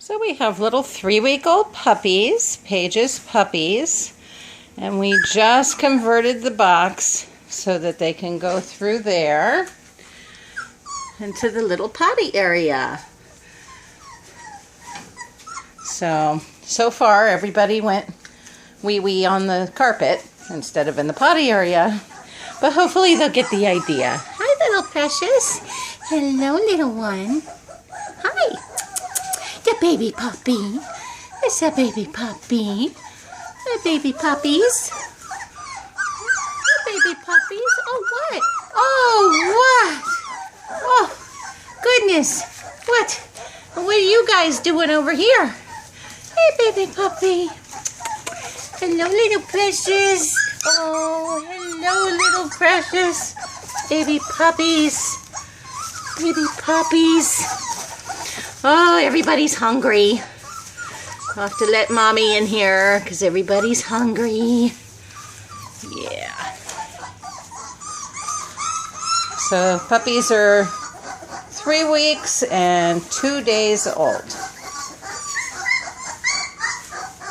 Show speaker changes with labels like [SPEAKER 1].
[SPEAKER 1] So we have little 3-week-old puppies, Paige's puppies, and we just converted the box so that they can go through there into the little potty area. So far everybody went wee-wee on the carpet instead of in the potty area, but hopefully they'll get the idea.
[SPEAKER 2] Hi, little precious. Hello, little one. Hi. The baby puppy. It's a baby puppy. The baby puppies. The baby puppies. Oh, what? Oh, what? Oh, goodness. What are you guys doing over here? Hey, baby puppy. Hello, little precious. Oh, hello, little precious. Baby puppies. Baby puppies. Oh, everybody's hungry. I'll have to let mommy in here because everybody's hungry. Yeah.
[SPEAKER 1] So puppies are 3 weeks and 2 days old.